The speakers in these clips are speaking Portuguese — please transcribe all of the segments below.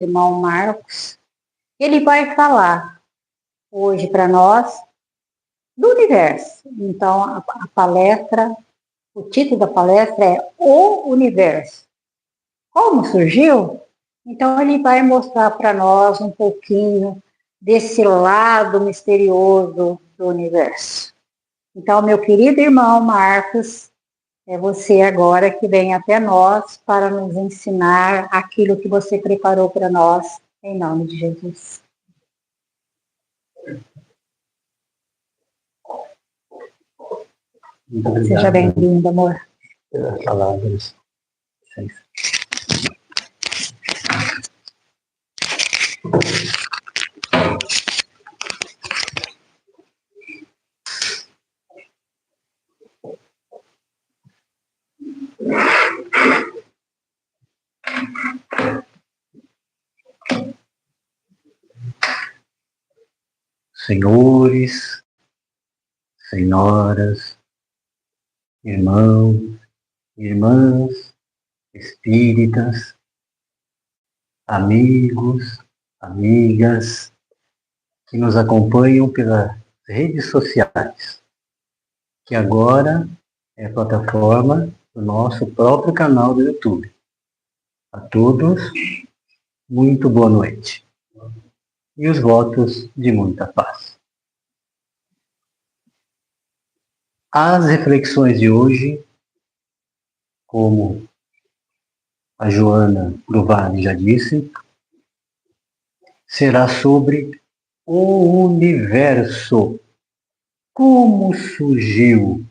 irmão Marcos. Ele vai falar hoje para nós do universo. Então, a palestra, o título da palestra é O Universo. Como surgiu? Então, ele vai mostrar para nós um pouquinho desse lado misterioso do universo. Então, meu querido irmão Marcos, é você agora que vem até nós para nos ensinar aquilo que você preparou para nós, em nome de Jesus. Seja bem-vindo, amor. Pelas palavras. Senhores, senhoras, irmãos, irmãs, espíritas, amigos, amigas que nos acompanham pelas redes sociais, que agora é a plataforma do nosso próprio canal do YouTube. A todos, muito boa noite. E os votos de muita paz. As reflexões de hoje, como a Joana do Vale já disse, será sobre o universo. Como surgiu?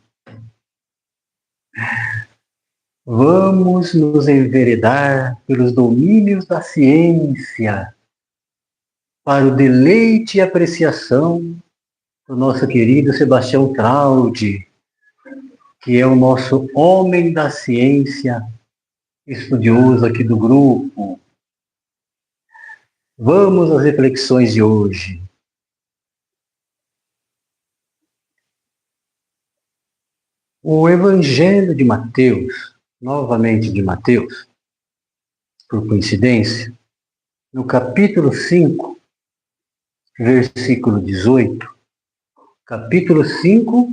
Vamos nos enveredar pelos domínios da ciência para o deleite e apreciação do nosso querido Sebastião Traudi, que é o nosso homem da ciência, estudioso aqui do grupo. Vamos às reflexões de hoje. O Evangelho de Mateus, novamente de Mateus, por coincidência, no capítulo 5, versículo 18, capítulo 5,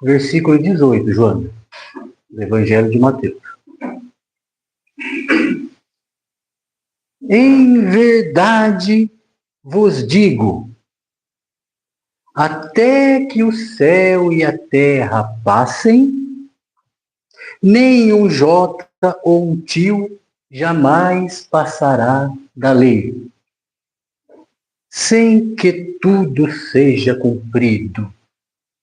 versículo 18, Joana, do Evangelho de Mateus. Em verdade vos digo, até que o céu e a terra passem, nem um jota ou um tio jamais passará da lei, sem que tudo seja cumprido.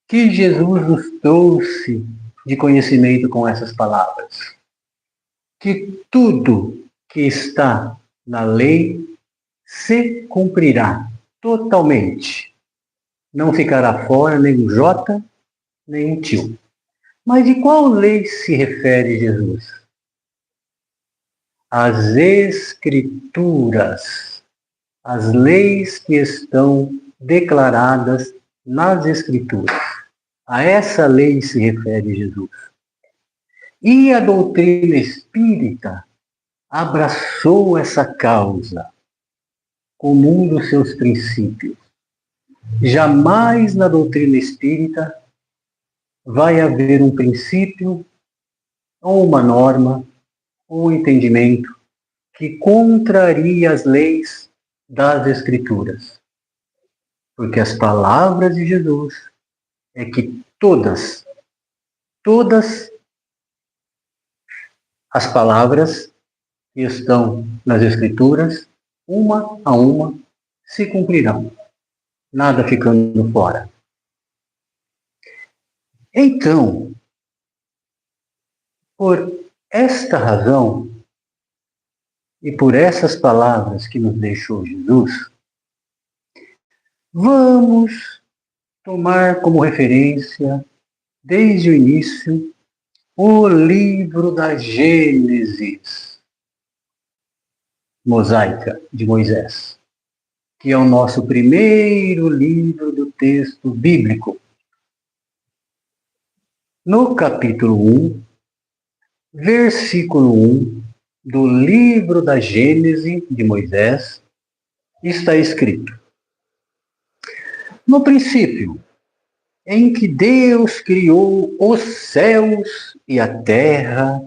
Que Jesus nos trouxe de conhecimento com essas palavras. Que tudo que está na lei se cumprirá totalmente. Não ficará fora nem um jota, nem um tio. Mas de qual lei se refere Jesus? As Escrituras, as leis que estão declaradas nas Escrituras. A essa lei se refere Jesus. E a doutrina espírita abraçou essa causa como um dos seus princípios. Jamais na doutrina espírita vai haver um princípio, ou uma norma, ou um entendimento que contraria as leis das Escrituras. Porque as palavras de Jesus é que todas as palavras que estão nas Escrituras, uma a uma, se cumprirão. Nada ficando fora. Então, por esta razão e por essas palavras que nos deixou Jesus, vamos tomar como referência, desde o início, o livro da Gênesis mosaica de Moisés, que é o nosso primeiro livro do texto bíblico. No capítulo 1, versículo 1, do livro da Gênese de Moisés, está escrito: no princípio, em que Deus criou os céus e a terra,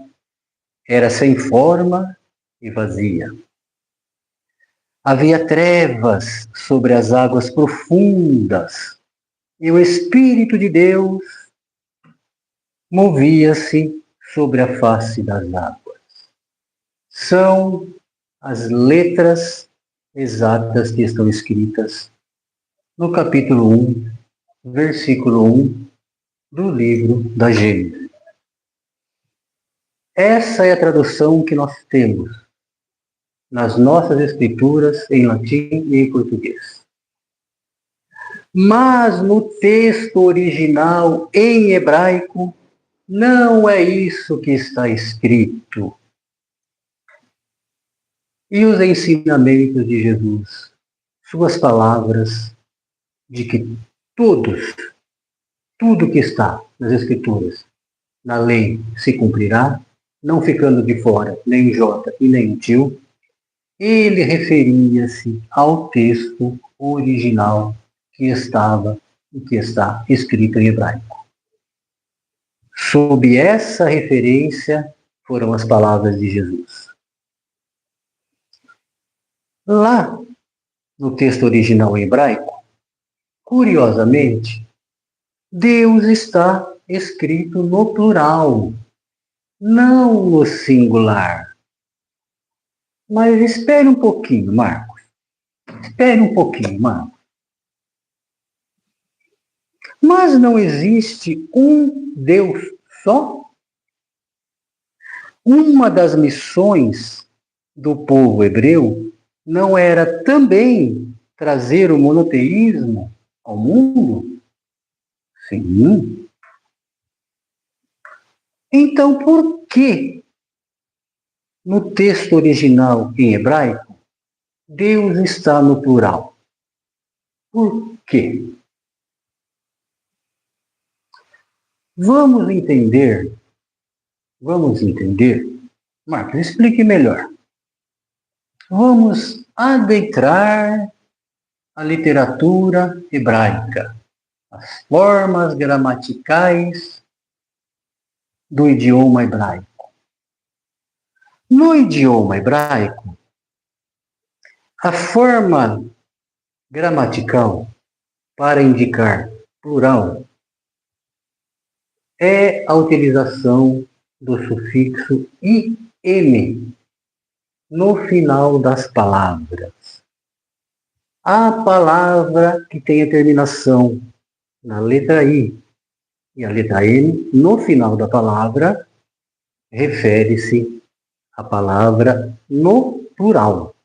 era sem forma e vazia. Havia trevas sobre as águas profundas, e o Espírito de Deus movia-se sobre a face das águas. São as letras exatas que estão escritas no capítulo 1, versículo 1 do livro da Gênesis. Essa é a tradução que nós temos nas nossas escrituras em latim e em português. Mas no texto original em hebraico, não é isso que está escrito. E os ensinamentos de Jesus, suas palavras de que tudo que está nas Escrituras, na lei, se cumprirá, não ficando de fora nem jota e nem tio, ele referia-se ao texto original que estava e que está escrito em hebraico. Sob essa referência foram as palavras de Jesus. Lá, no texto original em hebraico, curiosamente, Deus está escrito no plural, não no singular. Mas espere um pouquinho, Marcos. Espere um pouquinho, Marcos. Mas não existe um Deus só? Uma das missões do povo hebreu não era também trazer o monoteísmo ao mundo? Sim. Então, por que no texto original em hebraico Deus está no plural? Por quê? Vamos entender. Marcos, explique melhor. Vamos adentrar a literatura hebraica, as formas gramaticais do idioma hebraico. No idioma hebraico, a forma gramatical para indicar plural é a utilização do sufixo -im no final das palavras. A palavra que tem a terminação na letra I e a letra M no final da palavra refere-se à palavra no plural.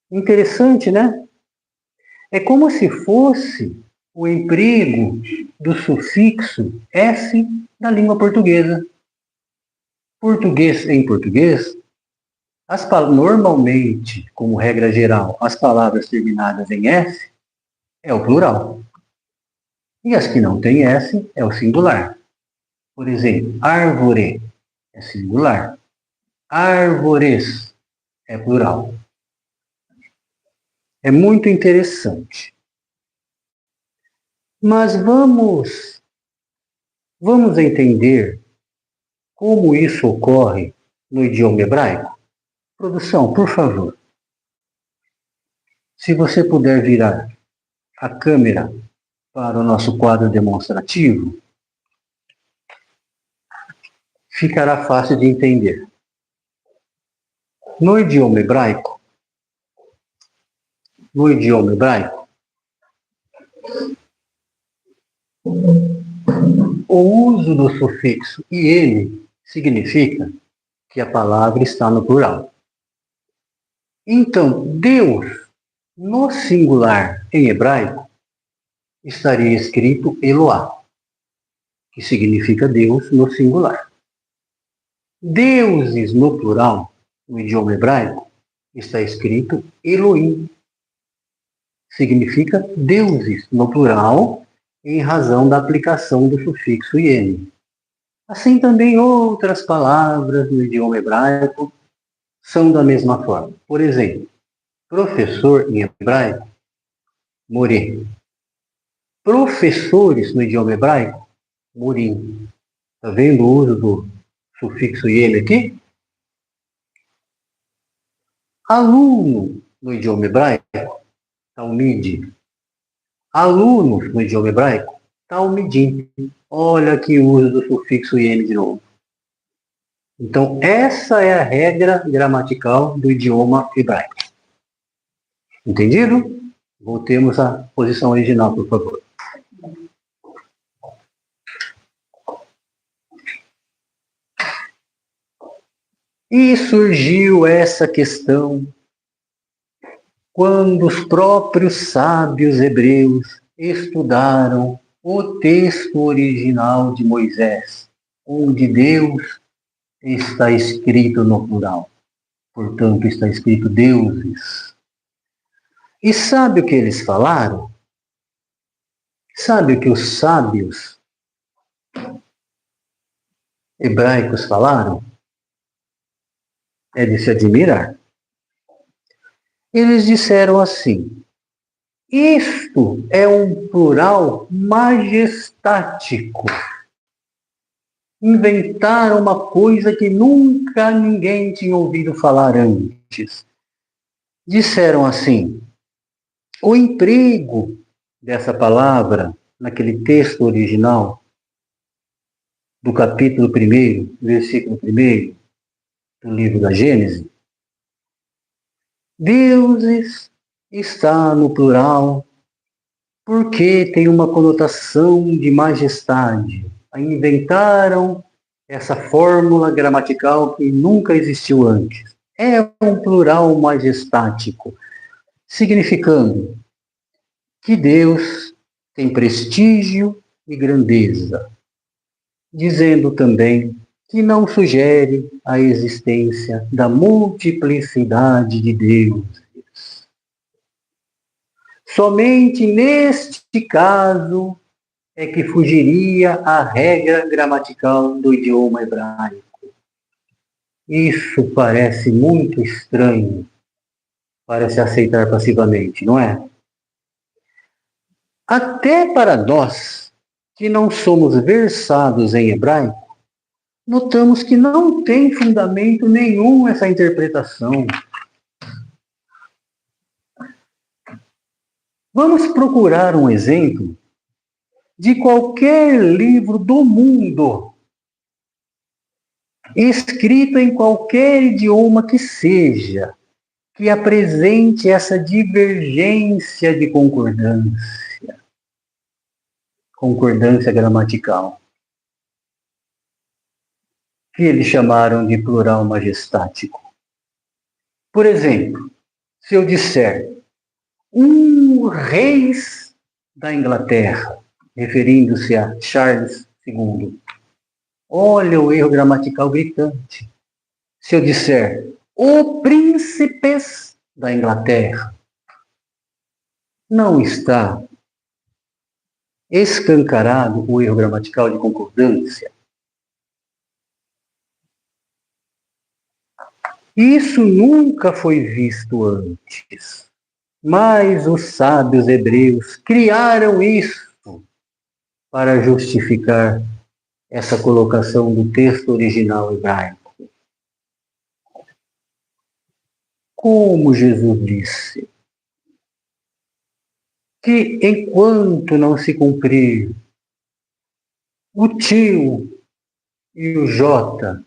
Interessante, né? É como se fosse o emprego do sufixo S na língua portuguesa. Em português, normalmente, como regra geral, as palavras terminadas em S é o plural. E as que não têm S é o singular. Por exemplo, árvore é singular. Árvores é plural. É muito interessante. Mas vamos entender como isso ocorre no idioma hebraico? Produção, por favor. Se você puder virar a câmera para o nosso quadro demonstrativo, ficará fácil de entender. No idioma hebraico, o uso do sufixo -im significa que a palavra está no plural. Então, Deus, no singular em hebraico, estaria escrito Eloá, que significa Deus no singular. Deuses no plural, no idioma hebraico, está escrito Elohim, significa deuses no plural, em razão da aplicação do sufixo -im. Assim também outras palavras no idioma hebraico são da mesma forma. Por exemplo, professor em hebraico, morê. Professores no idioma hebraico, morim. Está vendo o uso do sufixo ele aqui? Aluno no idioma hebraico, talmid. Alunos no idioma hebraico, talmidim. Olha que uso do sufixo iene de novo. Então, essa é a regra gramatical do idioma hebraico. Entendido? Voltemos à posição original, por favor. E surgiu essa questão quando os próprios sábios hebreus estudaram o texto original de Moisés, onde Deus está escrito no plural. Portanto, está escrito deuses. E sabe o que eles falaram? Sabe o que os sábios hebraicos falaram? É de se admirar. Eles disseram assim: isto é um plural majestático. Inventaram uma coisa que nunca ninguém tinha ouvido falar antes. Disseram assim: o emprego dessa palavra naquele texto original do capítulo 1, versículo 1 do livro da Gênesis, deuses está no plural porque tem uma conotação de majestade. Inventaram essa fórmula gramatical que nunca existiu antes. É um plural majestático, significando que Deus tem prestígio e grandeza, dizendo também que não sugere a existência da multiplicidade de deuses. Somente neste caso é que fugiria a regra gramatical do idioma hebraico. Isso parece muito estranho para se aceitar passivamente, não é? Até para nós, que não somos versados em hebraico, notamos que não tem fundamento nenhum essa interpretação. Vamos procurar um exemplo de qualquer livro do mundo, escrito em qualquer idioma que seja, que apresente essa divergência de concordância gramatical, que eles chamaram de plural majestático. Por exemplo, se eu disser reis da Inglaterra, referindo-se a Charles II, olha o erro gramatical gritante. Se eu disser o príncipes da Inglaterra, não está escancarado o erro gramatical de concordância? Isso nunca foi visto antes, mas os sábios hebreus criaram isso para justificar essa colocação do texto original hebraico. Como Jesus disse que enquanto não se cumprir o tio e o J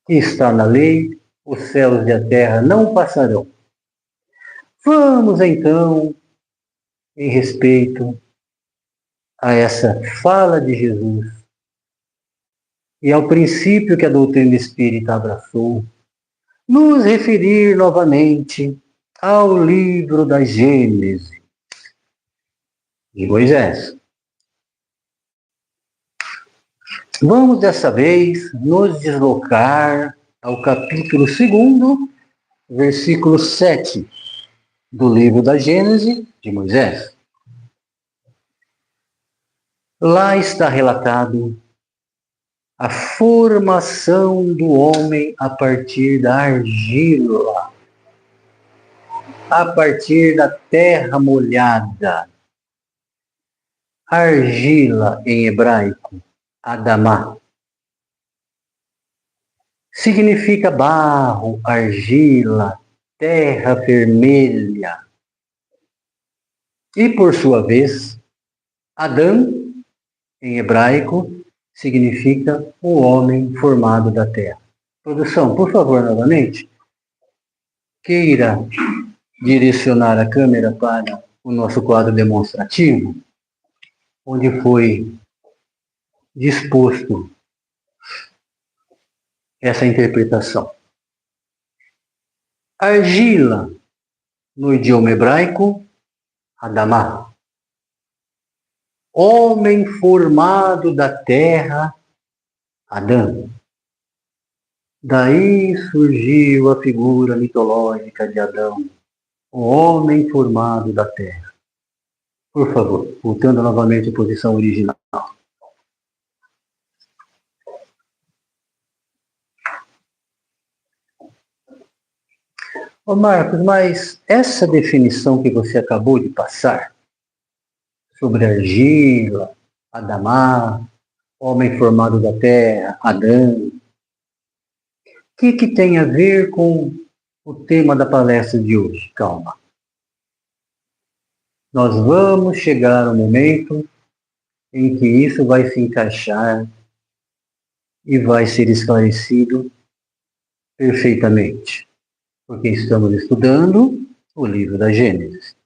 que está na lei, os céus e a terra não passarão. Vamos então, em respeito a essa fala de Jesus e ao princípio que a doutrina espírita abraçou, nos referir novamente ao livro da Gênesis de Moisés. Vamos dessa vez nos deslocar ao capítulo 2, versículo 7 do livro da Gênesis de Moisés. Lá está relatado a formação do homem a partir da argila, a partir da terra molhada. Argila em hebraico, Adamá, significa barro, argila, terra vermelha. E por sua vez, Adão, em hebraico, significa o homem formado da terra. Produção, por favor, novamente, queira direcionar a câmera para o nosso quadro demonstrativo, onde foi disposto essa interpretação. Argila, no idioma hebraico, Adamá. Homem formado da terra, Adão. Daí surgiu a figura mitológica de Adão, o homem formado da terra. Por favor, voltando novamente à posição original. Ô Marcos, mas essa definição que você acabou de passar, sobre argila, Adamá, homem formado da terra, Adão, o que tem a ver com o tema da palestra de hoje? Calma. Nós vamos chegar ao momento em que isso vai se encaixar e vai ser esclarecido perfeitamente, porque estamos estudando o livro da Gênesis.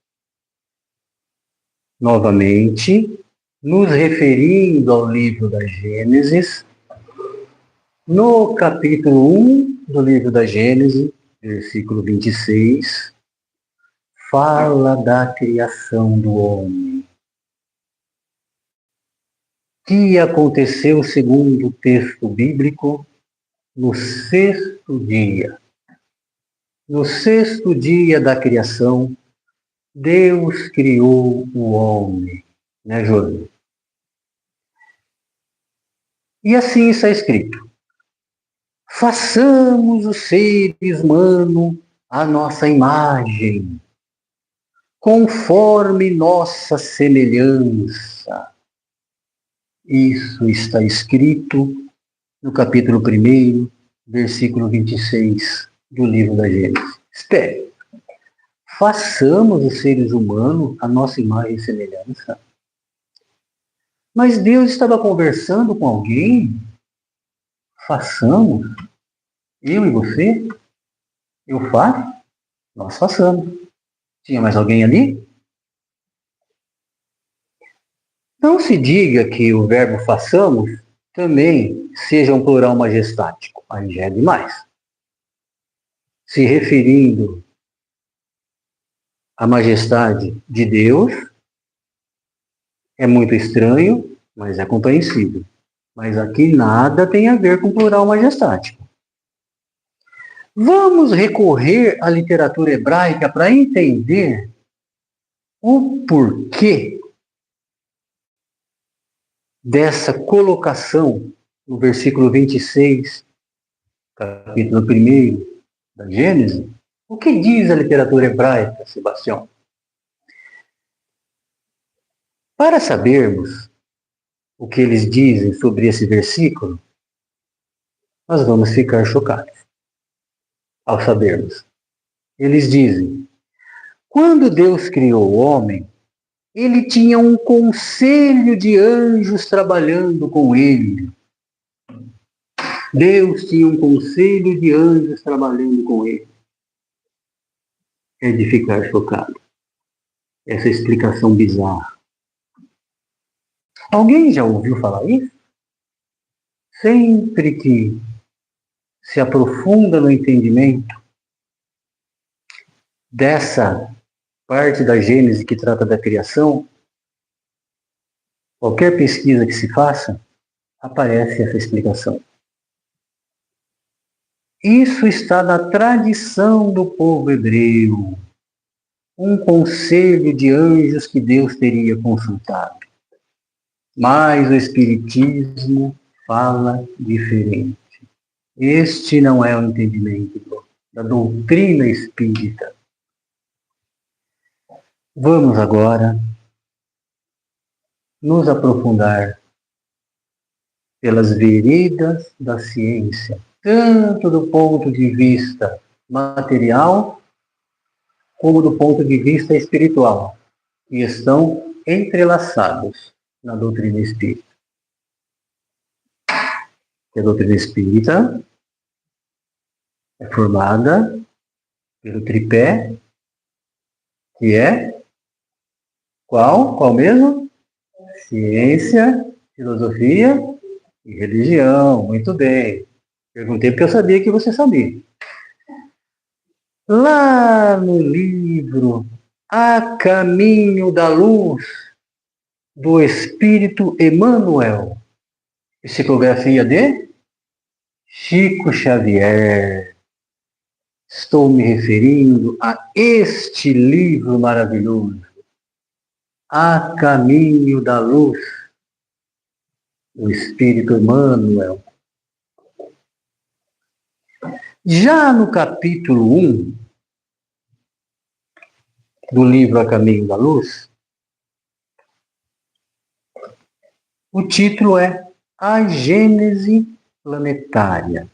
Novamente, nos referindo ao livro da Gênesis, no capítulo 1 do livro da Gênesis, versículo 26, fala da criação do homem. Que aconteceu, segundo o texto bíblico, no sexto dia. No sexto dia da criação, Deus criou o homem, né, Júlio? E assim está escrito: façamos os seres humanos à nossa imagem, conforme nossa semelhança. Isso está escrito no capítulo 1, versículo 26 do livro da Gênesis. Espere. Façamos os seres humanos à nossa imagem e semelhança. Mas Deus estava conversando com alguém. Façamos. Eu e você? Eu faço? Nós façamos. Tinha mais alguém ali? Não se diga que o verbo façamos também seja um plural majestático. Aí já é demais. Se referindo à majestade de Deus, é muito estranho, mas é compreensível. Mas aqui nada tem a ver com plural majestático. Vamos recorrer à literatura hebraica para entender o porquê dessa colocação no versículo 26, capítulo 1 da Gênesis. O que diz a literatura hebraica, Sebastião? Para sabermos o que eles dizem sobre esse versículo, nós vamos ficar chocados ao sabermos. Eles dizem: quando Deus criou o homem, ele tinha um conselho de anjos trabalhando com ele. Deus tinha um conselho de anjos trabalhando com ele. É de ficar chocado. Essa explicação bizarra. Alguém já ouviu falar isso? Sempre que se aprofunda no entendimento dessa parte da Gênesis que trata da criação, qualquer pesquisa que se faça, aparece essa explicação. Isso está na tradição do povo hebreu. Um conselho de anjos que Deus teria consultado. Mas o Espiritismo fala diferente. Este não é o entendimento da doutrina espírita. Vamos agora nos aprofundar pelas veredas da ciência, tanto do ponto de vista material, como do ponto de vista espiritual, que estão entrelaçados na doutrina espírita. A doutrina espírita é formada pelo tripé, que é qual? Qual mesmo? Ciência, filosofia e religião. Muito bem. Perguntei porque eu sabia que você sabia. Lá no livro A Caminho da Luz, do Espírito Emmanuel, psicografia de Chico Xavier. Estou me referindo a este livro maravilhoso, A Caminho da Luz, do Espírito Emmanuel. Já no capítulo 1 do livro A Caminho da Luz, o título é A Gênese Planetária.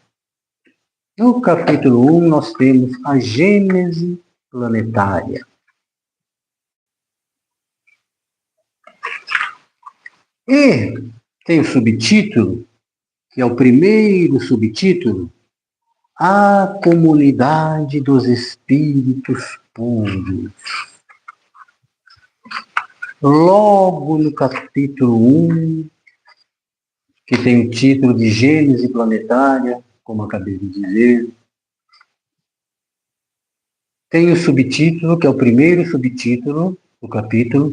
No capítulo 1 nós temos a Gênese Planetária. E tem o subtítulo, que é o primeiro subtítulo, A Comunidade dos Espíritos Puros. Logo no capítulo 1, que tem o título de Gênese Planetária, como acabei de dizer, tem o subtítulo, que é o primeiro subtítulo do capítulo,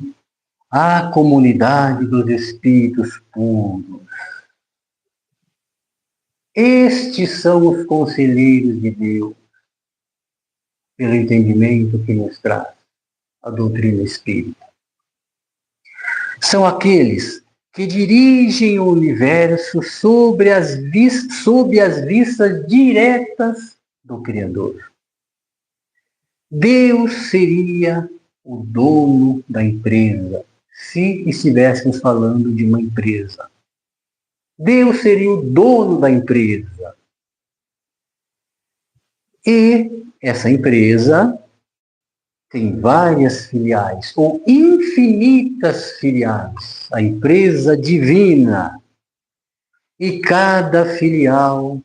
A Comunidade dos Espíritos Puros. Estes são os conselheiros de Deus, pelo entendimento que nos traz a doutrina espírita. São aqueles que dirigem o universo sob as vistas diretas do Criador. Deus seria o dono da empresa, se estivéssemos falando de uma empresa. Deus seria o dono da empresa. E essa empresa tem várias filiais, ou infinitas filiais, a empresa divina. E cada filial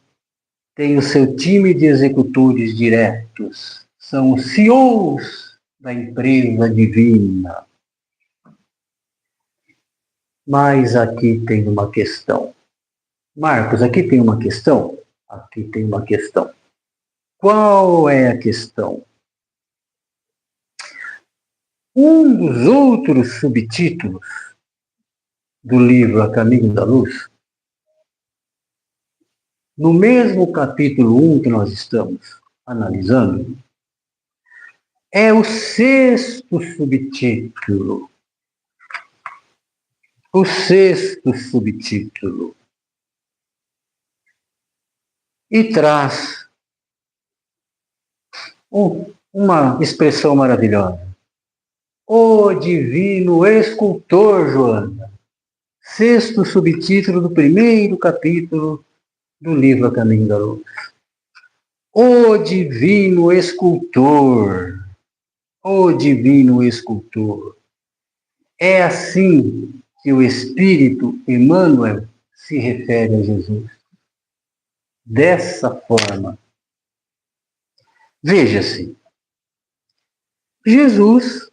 tem o seu time de executores diretos, são os CEOs da empresa divina. Mas aqui tem uma questão. Marcos, aqui tem uma questão? Aqui tem uma questão. Qual é a questão? Um dos outros subtítulos do livro A Caminho da Luz, no mesmo capítulo 1 que nós estamos analisando, é o sexto subtítulo. O sexto subtítulo. E traz uma expressão maravilhosa. O Divino Escultor, Joana. Sexto subtítulo do primeiro capítulo do livro A Caminho da Luz. O Divino Escultor. O Divino Escultor. É assim que o Espírito Emmanuel se refere a Jesus. Dessa forma. Veja-se, Jesus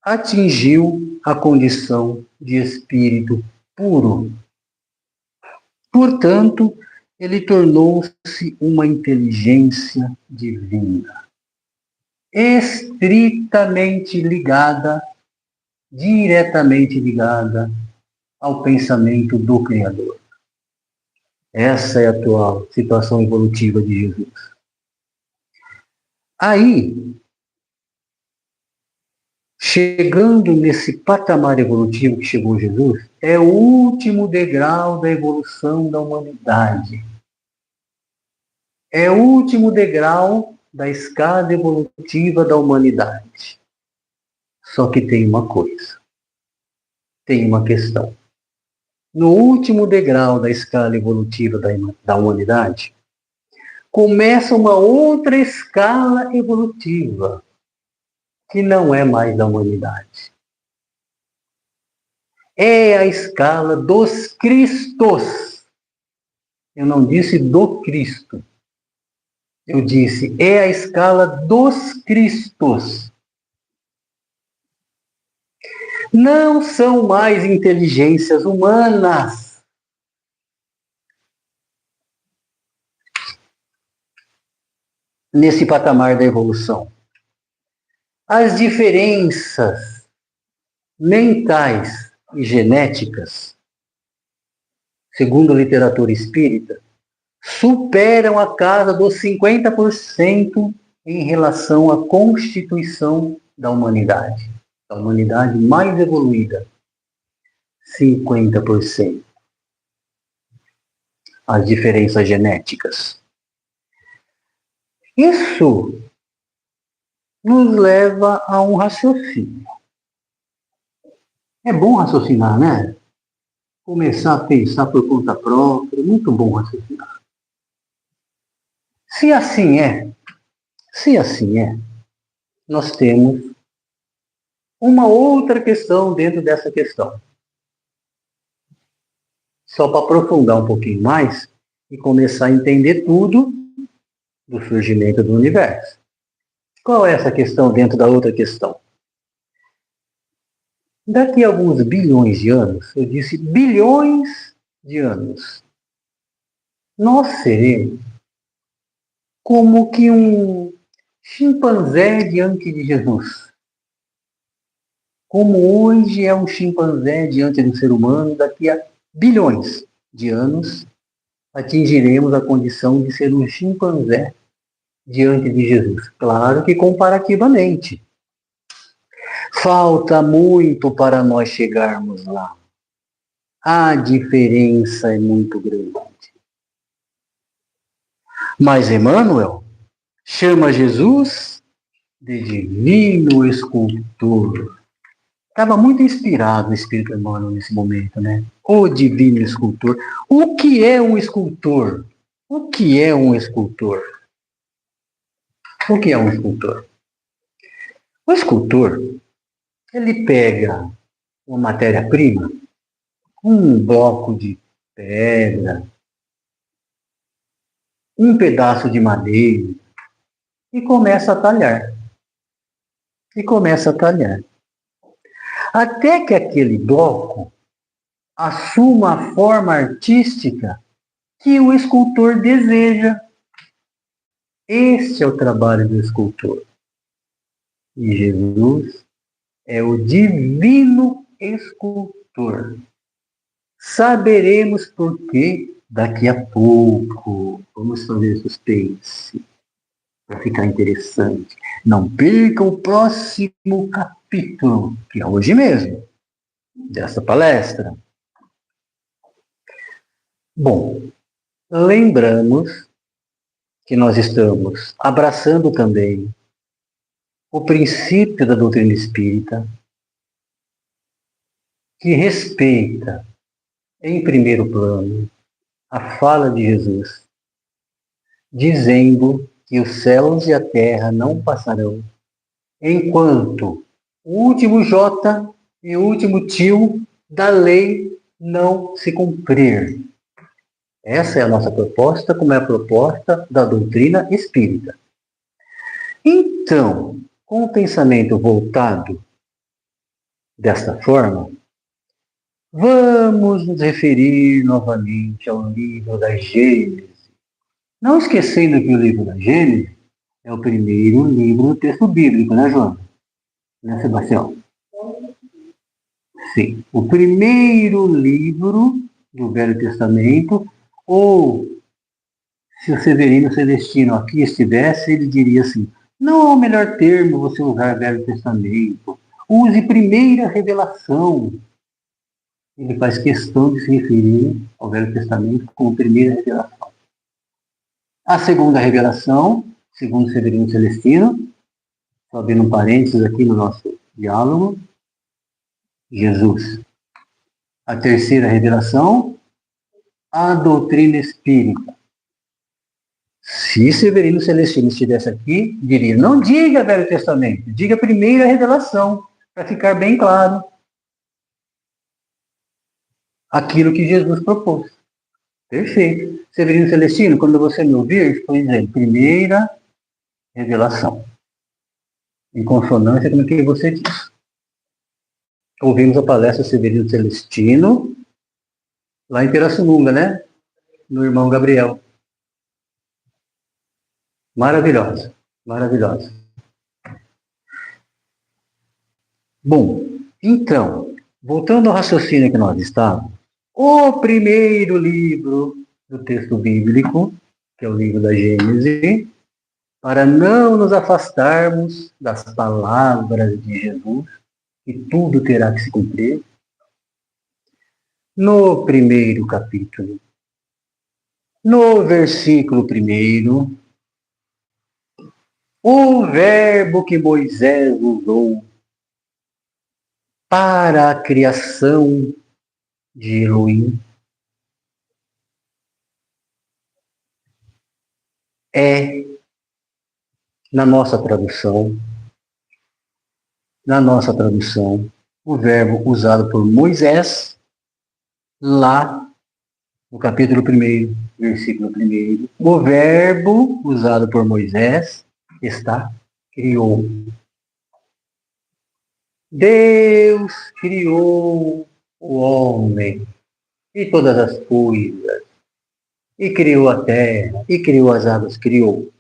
atingiu a condição de espírito puro. Portanto, ele tornou-se uma inteligência divina, estritamente ligada, diretamente ligada ao pensamento do Criador. Essa é a atual situação evolutiva de Jesus. Aí, chegando nesse patamar evolutivo que chegou Jesus, é o último degrau da evolução da humanidade. É o último degrau da escada evolutiva da humanidade. Só que tem uma coisa, tem uma questão. No último degrau da escala evolutiva da humanidade, começa uma outra escala evolutiva, que não é mais da humanidade. É a escala dos Cristos. Eu não disse do Cristo. Eu disse, é a escala dos Cristos. Não são mais inteligências humanas. Nesse patamar da evolução. As diferenças mentais e genéticas, segundo a literatura espírita, superam a casa dos 50% em relação à constituição da humanidade mais evoluída. 50%. As diferenças genéticas. Isso nos leva a um raciocínio. É bom raciocinar, né? Começar a pensar por conta própria, muito bom raciocinar. Se assim é, nós temos uma outra questão dentro dessa questão. Só para aprofundar um pouquinho mais e começar a entender tudo do surgimento do universo. Qual é essa questão dentro da outra questão? Daqui a alguns bilhões de anos, eu disse bilhões de anos, nós seremos como que um chimpanzé diante de Jesus. Como hoje é um chimpanzé diante do ser humano, daqui a bilhões de anos, atingiremos a condição de ser um chimpanzé diante de Jesus. Claro que comparativamente. Falta muito para nós chegarmos lá. A diferença é muito grande. Mas Emmanuel chama Jesus de divino escultor. Estava muito inspirado o Espírito Emmanuel nesse momento, né? O divino escultor. O que é um escultor? O que é um escultor? O que é um escultor? O escultor, ele pega uma matéria-prima, um bloco de pedra, um pedaço de madeira, e começa a talhar. Até que aquele bloco assuma a forma artística que o escultor deseja. Este é o trabalho do escultor. E Jesus é o divino escultor. Saberemos por quê daqui a pouco. Vamos fazer suspense para ficar interessante. Não perca o próximo capítulo, que é hoje mesmo, dessa palestra. Bom, lembramos que nós estamos abraçando também o princípio da doutrina espírita, que respeita, em primeiro plano, a fala de Jesus, dizendo que os céus e a terra não passarão, enquanto o último J e o último tio da lei não se cumprir. Essa é a nossa proposta, como é a proposta da doutrina espírita. Então, com o pensamento voltado desta forma, vamos nos referir novamente ao livro da Gênesis. Não esquecendo que o livro da Gênesis é o primeiro livro do texto bíblico, né, João? Né, Sebastião? Sim. O primeiro livro do Velho Testamento, ou se o Severino Celestino aqui estivesse, ele diria assim, não é o melhor termo você usar Velho Testamento, use primeira revelação. Ele faz questão de se referir ao Velho Testamento como primeira revelação. A segunda revelação, segundo Severino Celestino, só abrindo um parênteses aqui no nosso diálogo, Jesus. A terceira revelação, a doutrina espírita. Se Severino Celestino estivesse aqui, diria, não diga Velho Testamento, diga primeira revelação, para ficar bem claro aquilo que Jesus propôs. Perfeito. Severino Celestino, quando você me ouvir, estou dizendo primeira revelação. Em consonância com o que você disse. Ouvimos a palestra Severino Celestino, lá em Pirassununga, né? No irmão Gabriel. Maravilhosa, maravilhosa. Bom, então, voltando ao raciocínio que nós estávamos, o primeiro livro do texto bíblico, que é o livro da Gênesis, para não nos afastarmos das palavras de Jesus, que tudo terá que se cumprir, no primeiro capítulo, no versículo 1, o verbo que Moisés usou para a criação de Elohim é, na nossa tradução, o verbo usado por Moisés, lá no capítulo 1, versículo 1, o verbo usado por Moisés está criou. Deus criou o homem e todas as coisas, e criou a terra, e criou as águas, criou.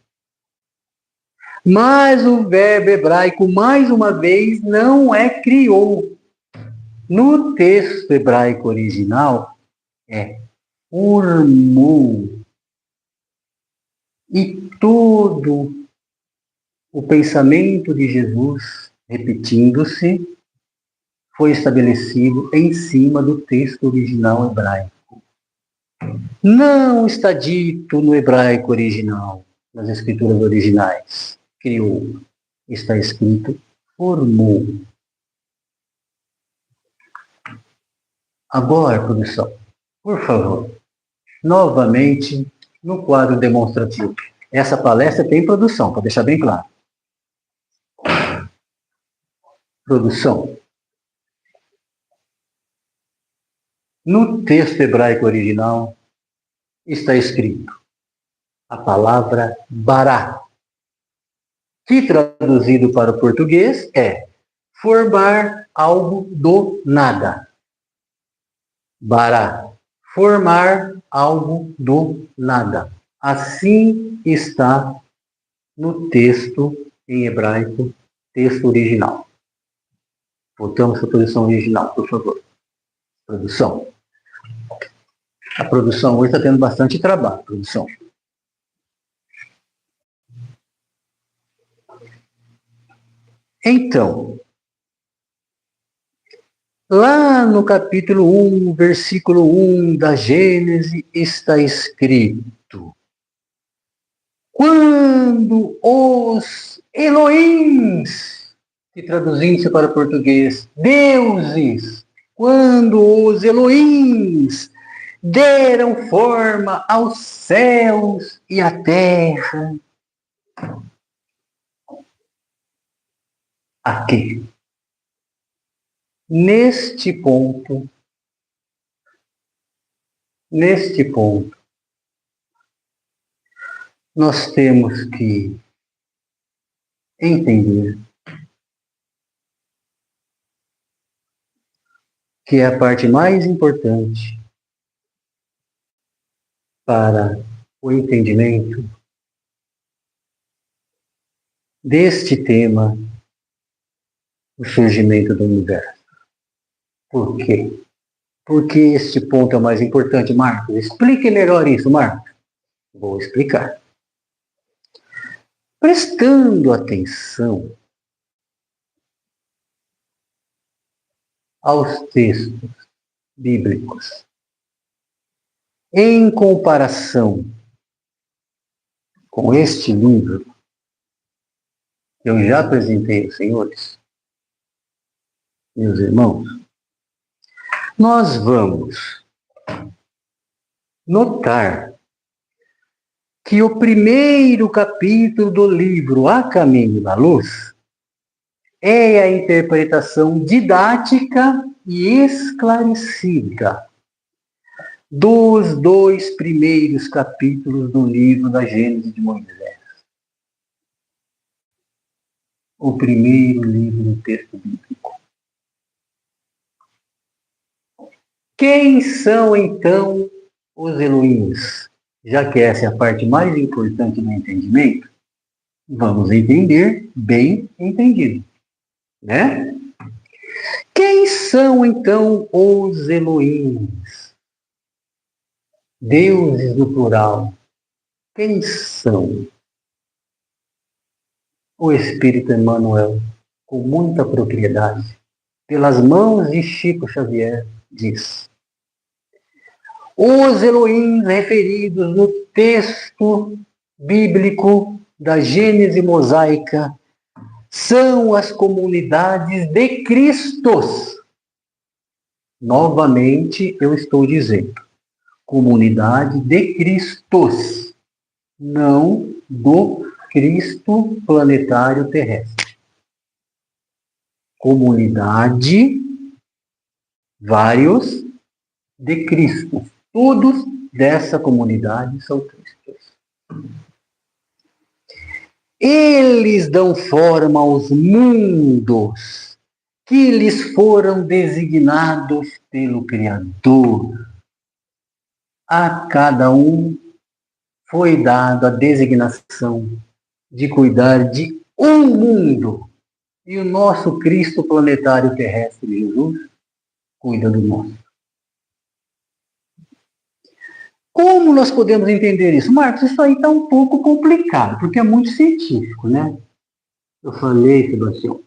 Mas o verbo hebraico, mais uma vez, não é criou. No texto hebraico original, é formou. E todo o pensamento de Jesus, repetindo-se, foi estabelecido em cima do texto original hebraico. Não está dito no hebraico original, nas escrituras originais, criou. Está escrito, formou. Agora, produção, por favor, novamente no quadro demonstrativo. Essa palestra tem produção, para deixar bem claro. Produção. No texto hebraico original está escrito a palavra bará, que traduzido para o português é formar algo do nada. Bará, formar algo do nada. Assim está no texto em hebraico, texto original. Voltamos para a produção original, por favor. Produção. A produção hoje está tendo bastante trabalho, produção. Então, lá no capítulo 1, versículo 1 da Gênesis, está escrito: quando os Elohims, que traduzindo-se para o português, deuses, quando os Elohims deram forma aos céus e à terra. Aqui, neste ponto, nós temos que entender que é a parte mais importante para o entendimento deste tema, o surgimento do universo. Por quê? Porque este ponto é o mais importante, Marcos. Explique melhor isso, Marcos. Vou explicar. Prestando atenção aos textos bíblicos. Em comparação com este livro, que eu já apresentei aos senhores, meus irmãos, nós vamos notar que o primeiro capítulo do livro A Caminho da Luz é a interpretação didática e esclarecida dos 2 primeiros capítulos do livro da Gênesis de Moisés. O primeiro livro do texto bíblico. Quem são, então, os Elohims? Já que essa é a parte mais importante do entendimento, vamos entender bem entendido, né? Quem são, então, os Elohims? Deuses no plural. Quem são? O Espírito Emmanuel, com muita propriedade, pelas mãos de Chico Xavier, diz: os Elohims referidos no texto bíblico da Gênese mosaica são as comunidades de Cristos. Novamente eu estou dizendo, comunidade de Cristos, não do Cristo planetário terrestre. Comunidade, vários, de Cristo. Todos dessa comunidade são Cristos. Eles dão forma aos mundos que lhes foram designados pelo Criador. A cada um foi dada a designação de cuidar de um mundo. E o nosso Cristo planetário terrestre, Jesus, cuida do nosso. Como nós podemos entender isso? Marcos, isso aí está um pouco complicado, porque é muito científico, né? Eu falei, Sebastião,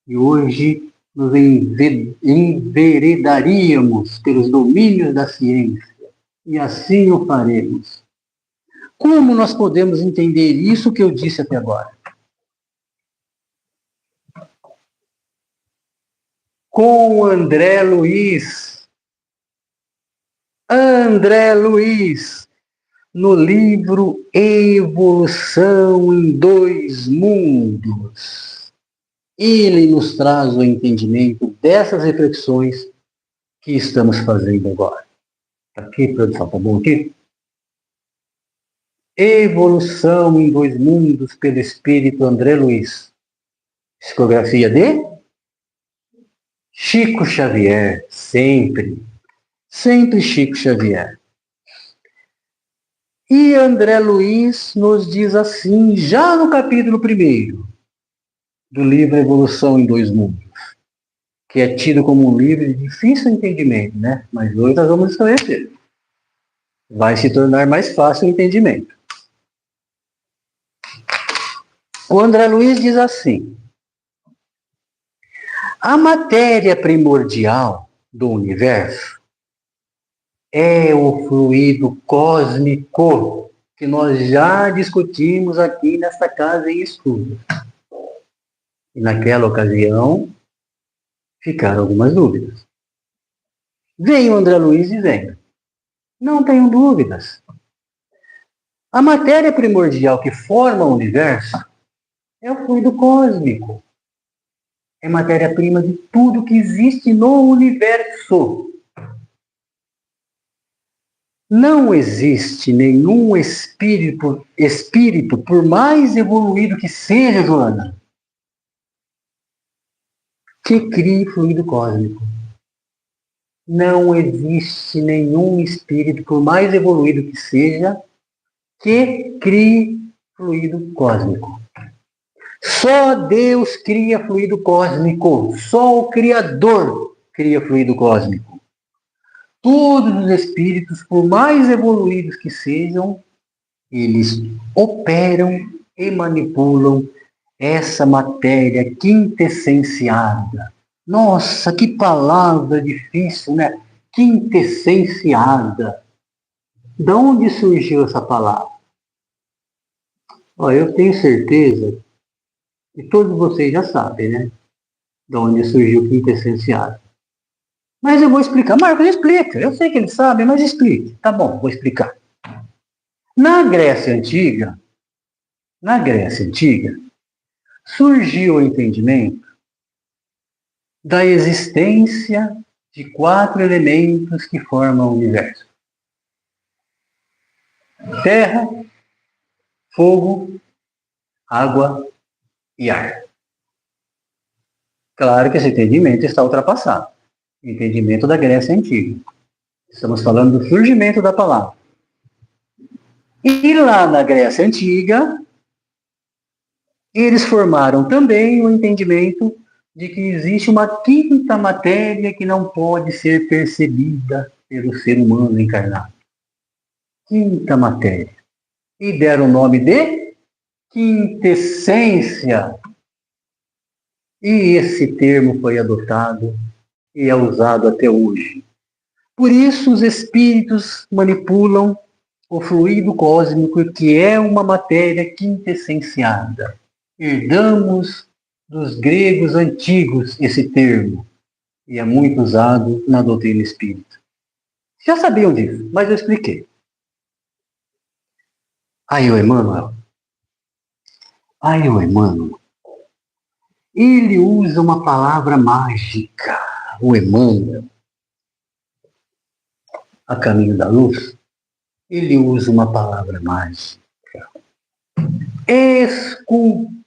e hoje nos enveredaríamos pelos domínios da ciência, e assim o faremos. Como nós podemos entender isso que eu disse até agora? Com André Luiz, no livro Evolução em Dois Mundos. Ele nos traz o entendimento dessas reflexões que estamos fazendo agora. Tá aqui, produção, tá bom aqui? Evolução em Dois Mundos, pelo Espírito André Luiz. Psicografia de Chico Xavier, sempre Chico Xavier. E André Luiz nos diz assim, já no capítulo 1º do livro Evolução em Dois Mundos, que é tido como um livro de difícil entendimento, né? Mas hoje nós vamos esclarecer. Vai se tornar mais fácil o entendimento. O André Luiz diz assim: a matéria primordial do universo é o fluido cósmico que nós já discutimos aqui nesta casa em estudo. E naquela ocasião ficaram algumas dúvidas. Vem o André Luiz dizendo: não tenho dúvidas. A matéria primordial que forma o universo é o fluido cósmico. É matéria-prima de tudo que existe no universo. Não existe nenhum espírito, por mais evoluído que seja, Joana, que crie fluido cósmico. Não existe nenhum espírito, por mais evoluído que seja, que crie fluido cósmico. Só Deus cria fluido cósmico. Só o Criador cria fluido cósmico. Todos os espíritos, por mais evoluídos que sejam, eles operam e manipulam essa matéria quintessenciada, Nossa, que palavra difícil, né? Quintessenciada. De onde surgiu essa palavra? Ó, eu tenho certeza que todos vocês já sabem, né? De onde surgiu quintessenciada. Mas eu vou explicar. Marcos, explica. Eu sei que ele sabe, mas explique. Tá bom, vou explicar. Na Grécia Antiga, surgiu o entendimento da existência de 4 elementos que formam o universo: terra, fogo, água e ar. Claro que esse entendimento está ultrapassado. O entendimento da Grécia Antiga. Estamos falando do surgimento da palavra. E lá na Grécia Antiga, eles formaram também o entendimento de que existe uma quinta matéria que não pode ser percebida pelo ser humano encarnado. Quinta matéria. E deram o nome de quintessência. E esse termo foi adotado e é usado até hoje. Por isso os espíritos manipulam o fluido cósmico, que é uma matéria quintessenciada. Herdamos dos gregos antigos esse termo, e é muito usado na doutrina espírita. Já sabiam disso, mas eu expliquei. Aí o Emmanuel, ele usa uma palavra mágica, o Emmanuel, a caminho da luz, ele usa uma palavra mágica. Esculpiu.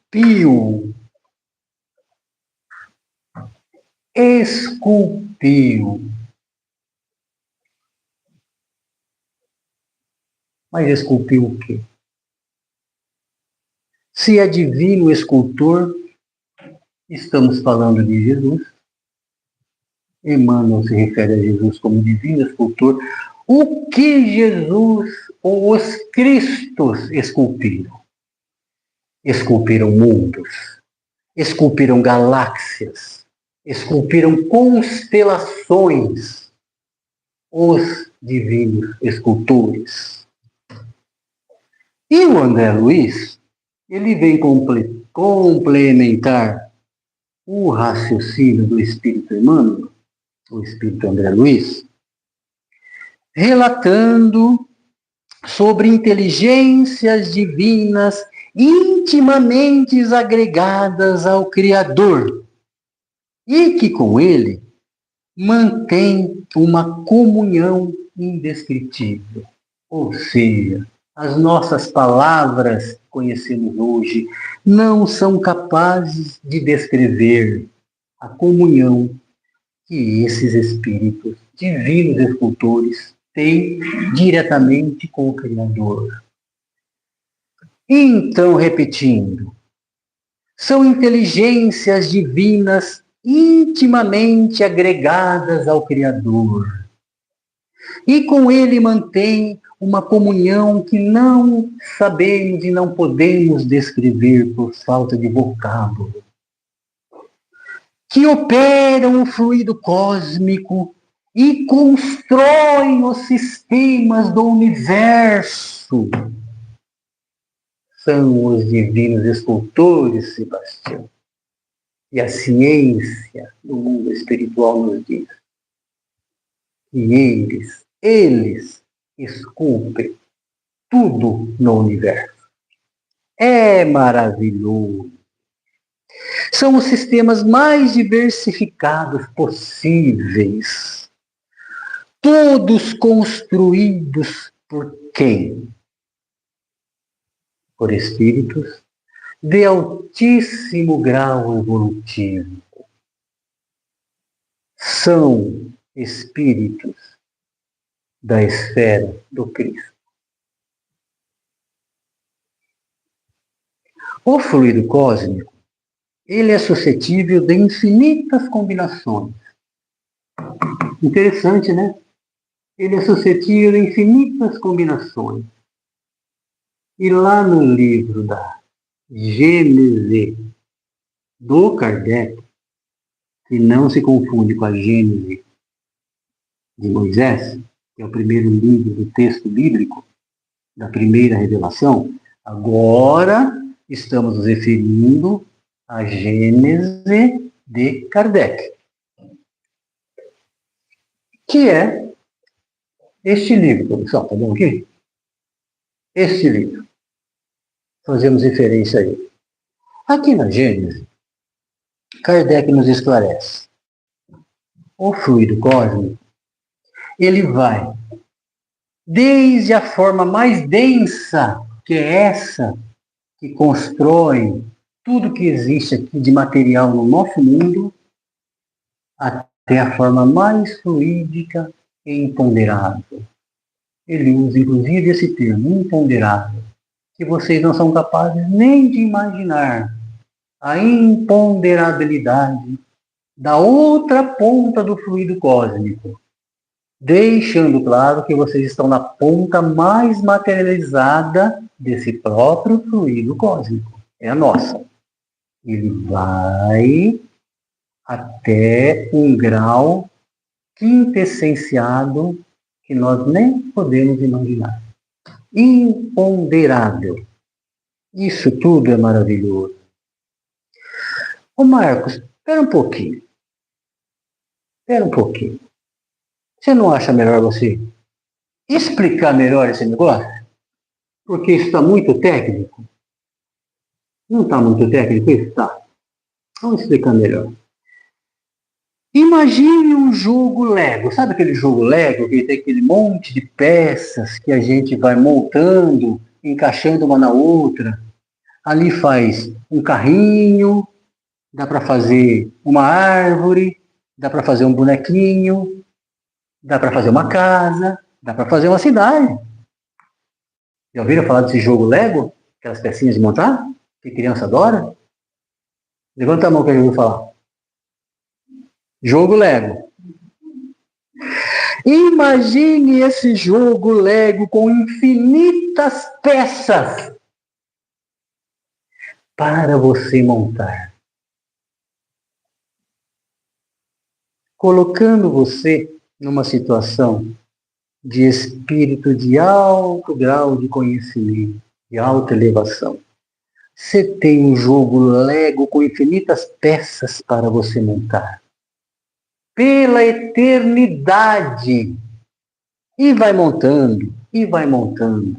Mas esculpiu o quê? Se é divino escultor, estamos falando de Jesus. Emmanuel se refere a Jesus como divino escultor. O que Jesus ou os Cristos esculpiram? Esculpiram mundos, esculpiram galáxias, esculpiram constelações, os divinos escultores. E o André Luiz, ele vem complementar o raciocínio do Espírito Emmanuel, o Espírito André Luiz, relatando sobre inteligências divinas intimamente agregadas ao Criador e que com ele mantém uma comunhão indescritível. Ou seja, as nossas palavras que conhecemos hoje não são capazes de descrever a comunhão que esses espíritos divinos escultores têm diretamente com o Criador. Então, repetindo, são inteligências divinas intimamente agregadas ao Criador. E com ele mantém uma comunhão que não sabemos e não podemos descrever por falta de vocábulo. Que operam o fluido cósmico e constroem os sistemas do universo. São os divinos escultores, Sebastião. E a ciência do mundo espiritual nos diz que eles esculpem tudo no universo. É maravilhoso. São os sistemas mais diversificados possíveis. Todos construídos por quem? Por espíritos de altíssimo grau evolutivo. São espíritos da esfera do Cristo. O fluido cósmico, ele é suscetível de infinitas combinações. Interessante, né? Ele é suscetível de infinitas combinações. E lá no livro da Gênese do Kardec, que não se confunde com a Gênese de Moisés, que é o primeiro livro do texto bíblico, da primeira revelação, agora estamos nos referindo à Gênese de Kardec, que é este livro, pessoal, tá bom aqui? Este livro. Fazemos referência a ele. Aqui na Gênese, Kardec nos esclarece. O fluido cósmico, ele vai desde a forma mais densa, que é essa que constrói tudo que existe aqui de material no nosso mundo, até a forma mais fluídica e imponderável. Ele usa, inclusive, esse termo, imponderável, que vocês não são capazes nem de imaginar a imponderabilidade da outra ponta do fluido cósmico, deixando claro que vocês estão na ponta mais materializada desse próprio fluido cósmico. É a nossa. Ele vai até um grau quintessenciado que nós nem podemos imaginar. Imponderável. Isso tudo é maravilhoso. Ô Marcos, espera um pouquinho. Espera um pouquinho. Você não acha melhor você explicar melhor esse negócio? Porque isso está muito técnico. Não está muito técnico isso? Tá. Vamos explicar melhor. Imagine um jogo Lego. Sabe aquele jogo Lego que tem aquele monte de peças que a gente vai montando, encaixando uma na outra? Ali faz um carrinho, dá para fazer uma árvore, dá para fazer um bonequinho, dá para fazer uma casa, dá para fazer uma cidade. Já ouviram falar desse jogo Lego? Aquelas pecinhas de montar? Que criança adora? Levanta a mão que eu já ouvi falar. Jogo Lego. Imagine esse jogo Lego com infinitas peças para você montar. Colocando você numa situação de espírito de alto grau de conhecimento, de alta elevação. Você tem um jogo Lego com infinitas peças para você montar. Pela eternidade. E vai montando, e vai montando.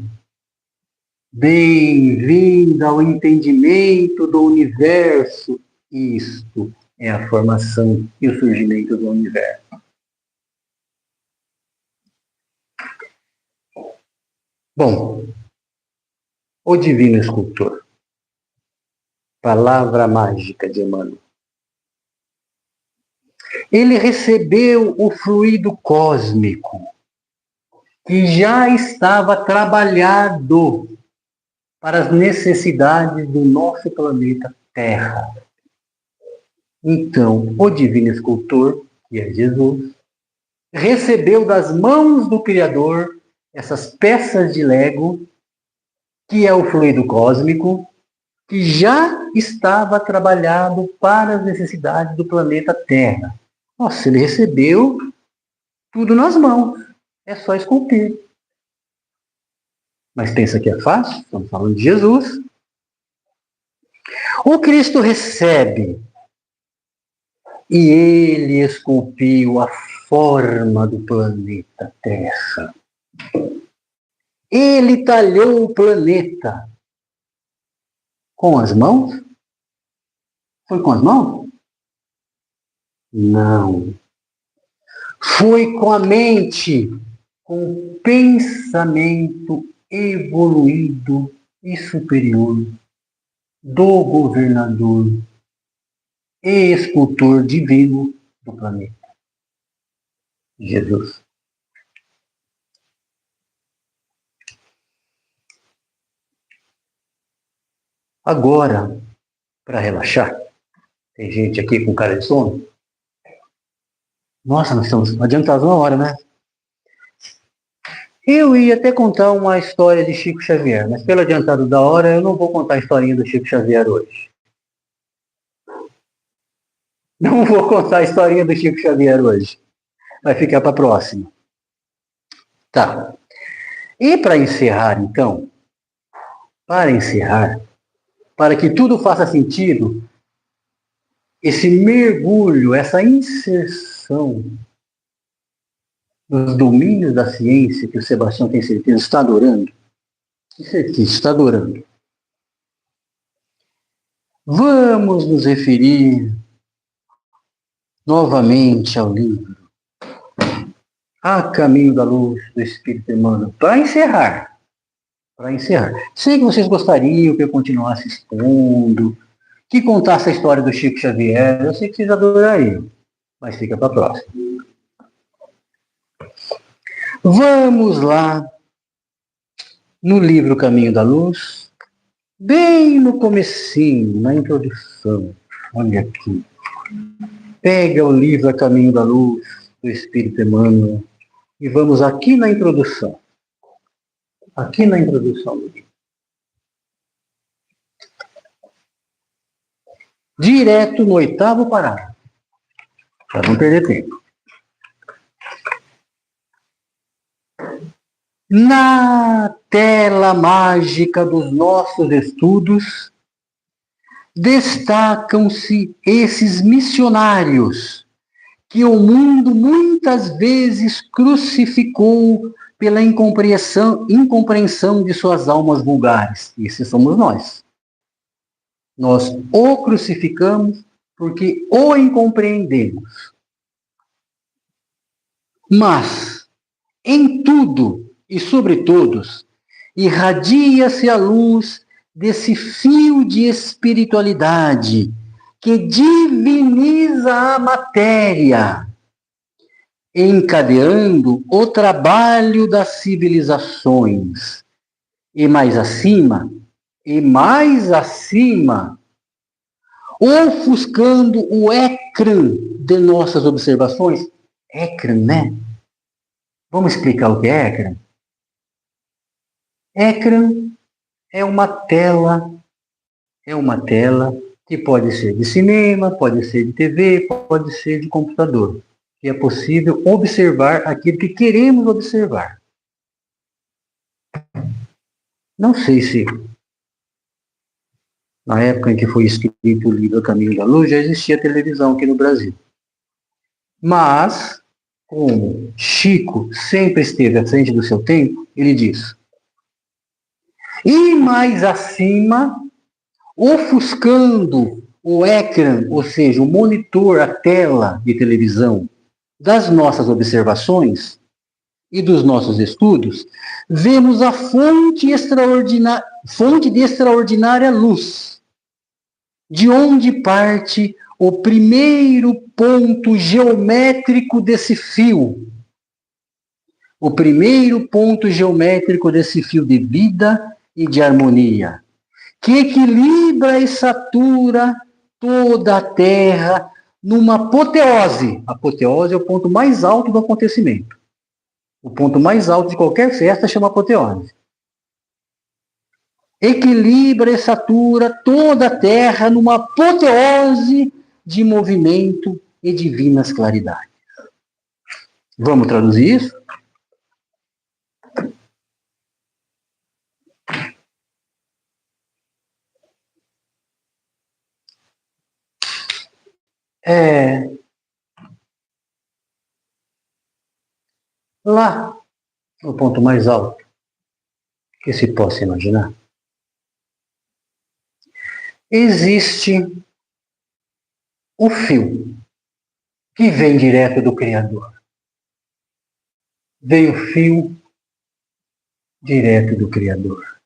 Bem-vindo ao entendimento do universo. Isto é a formação e o surgimento do universo. Bom, o Divino Escultor. Palavra mágica de Emmanuel. Ele recebeu o fluido cósmico que já estava trabalhado para as necessidades do nosso planeta Terra. Então, o Divino Escultor, que é Jesus, recebeu das mãos do Criador essas peças de Lego, que é o fluido cósmico, que já estava trabalhado para as necessidades do planeta Terra. Nossa, ele recebeu tudo nas mãos. É só esculpir. Mas pensa que é fácil? Estamos falando de Jesus. O Cristo recebe e ele esculpiu a forma do planeta Terra. Ele talhou o planeta com as mãos? Foi com as mãos? Não. Foi com a mente, com o pensamento evoluído e superior do governador e escultor divino do planeta, Jesus. Agora, para relaxar, tem gente aqui com cara de sono. Nossa, nós estamos adiantados uma hora, né? Eu ia até contar uma história de Chico Xavier, mas pelo adiantado da hora, eu não vou contar a historinha do Chico Xavier hoje. Não vou contar a historinha do Chico Xavier hoje. Vai ficar para a próxima. Tá. E para encerrar, então, para que tudo faça sentido, esse mergulho, essa inserção nos domínios da ciência que o Sebastião tem certeza está adorando, está adorando. Vamos nos referir novamente ao livro A Caminho da Luz do Espírito Emmanuel, para encerrar. Sei que vocês gostariam que eu continuasse expondo, que contasse a história do Chico Xavier, eu sei que vocês adorariam, mas fica para a próxima. Vamos lá no livro Caminho da Luz, bem no comecinho, na introdução. Olha aqui. Pega o livro A Caminho da Luz do Espírito Emmanuel e vamos aqui na introdução. Aqui na introdução do livro. Direto no 8º parágrafo, para não perder tempo. Na tela mágica dos nossos estudos, destacam-se esses missionários que o mundo muitas vezes crucificou pela incompreensão de suas almas vulgares. Esses somos nós. Nós o crucificamos porque o incompreendemos. Mas, em tudo e sobre todos, irradia-se a luz desse fio de espiritualidade que diviniza a matéria, encadeando o trabalho das civilizações. E mais acima, ofuscando o ecrã de nossas observações. Ecrã, né? Vamos explicar o que é ecrã? Ecrã é uma tela que pode ser de cinema, pode ser de TV, pode ser de computador. Que é possível observar aquilo que queremos observar. Não sei se na época em que foi escrito o livro A Caminho da Luz já existia televisão aqui no Brasil. Mas, como Chico sempre esteve à frente do seu tempo, ele diz: e mais acima, ofuscando o ecrã, ou seja, o monitor, a tela de televisão das nossas observações e dos nossos estudos, vemos a fonte de extraordinária luz, de onde parte o primeiro ponto geométrico desse fio. O primeiro ponto geométrico desse fio de vida e de harmonia, que equilibra e satura toda a Terra numa apoteose. A apoteose é o ponto mais alto do acontecimento. O ponto mais alto de qualquer festa chama apoteose. Equilibra e satura toda a Terra numa apoteose de movimento e divinas claridades. Vamos traduzir isso? Lá, no ponto mais alto que se possa imaginar, existe o fio que vem direto do Criador. Vem o fio direto do Criador.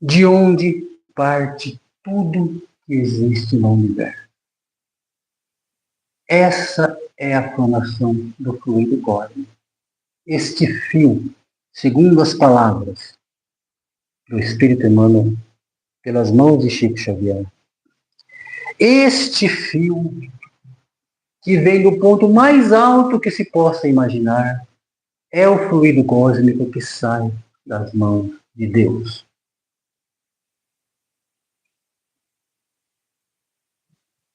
De onde parte tudo que existe no universo. Essa é a formação do fluido cósmico. Este fio, segundo as palavras do Espírito Emmanuel, pelas mãos de Chico Xavier, este fio que vem do ponto mais alto que se possa imaginar, é o fluido cósmico que sai das mãos de Deus.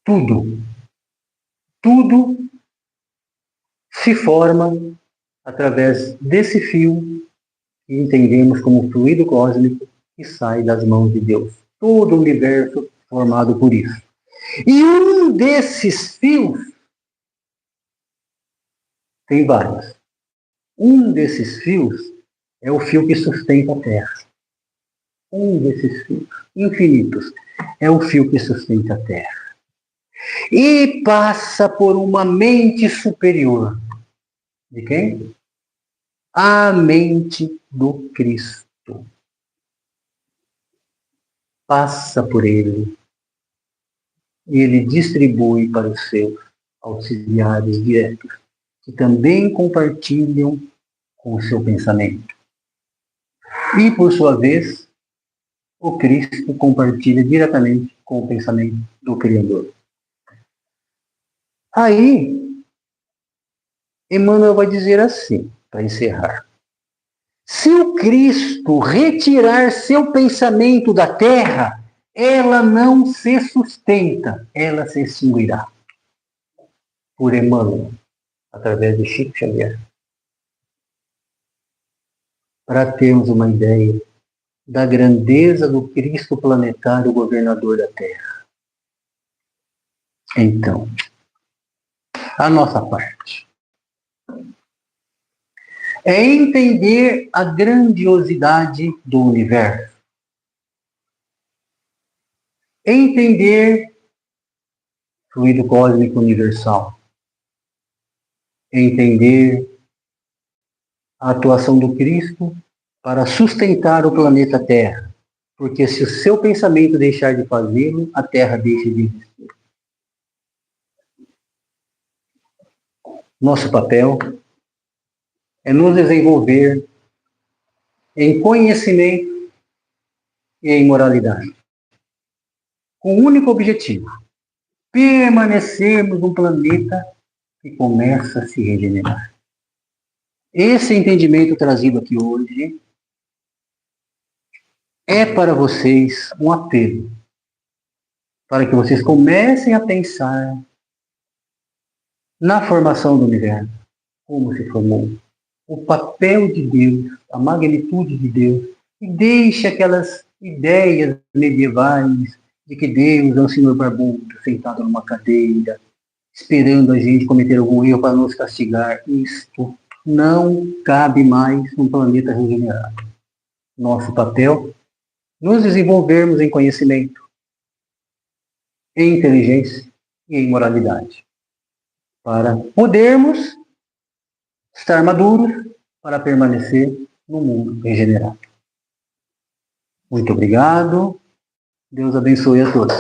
tudo se forma através desse fio que entendemos como fluido cósmico que sai das mãos de Deus. Todo o universo formado por isso. E um desses fios, tem vários, um desses fios é o fio que sustenta a Terra. Um desses fios, infinitos, é o fio que sustenta a Terra. E passa por uma mente superior. De quem? A mente do Cristo. Passa por ele. E ele distribui para os seus auxiliares diretos, que também compartilham com o seu pensamento. E, por sua vez, o Cristo compartilha diretamente com o pensamento do Criador. Aí, Emmanuel vai dizer assim, para encerrar. Se o Cristo retirar seu pensamento da terra, ela não se sustenta, ela se extinguirá. Por Emmanuel, através de Chico Xavier. Para termos uma ideia da grandeza do Cristo planetário, governador da Terra. Então, a nossa parte é entender a grandiosidade do universo. Entender o fluido cósmico universal. Entender a atuação do Cristo para sustentar o planeta Terra. Porque se o seu pensamento deixar de fazê-lo, a Terra deixa de existir. Nosso papel é nos desenvolver em conhecimento e em moralidade. Com o único objetivo, permanecermos num planeta que começa a se regenerar. Esse entendimento trazido aqui hoje é para vocês um apelo, para que vocês comecem a pensar na formação do universo, como se formou, o papel de Deus, a magnitude de Deus, e deixe aquelas ideias medievais de que Deus é um senhor barbudo, sentado numa cadeira, esperando a gente cometer algum erro para nos castigar. Isto não cabe mais num planeta regenerado. Nosso papel, nos desenvolvermos em conhecimento, em inteligência e em moralidade, para podermos estar maduros para permanecer no mundo regenerado. Muito obrigado. Deus abençoe a todos.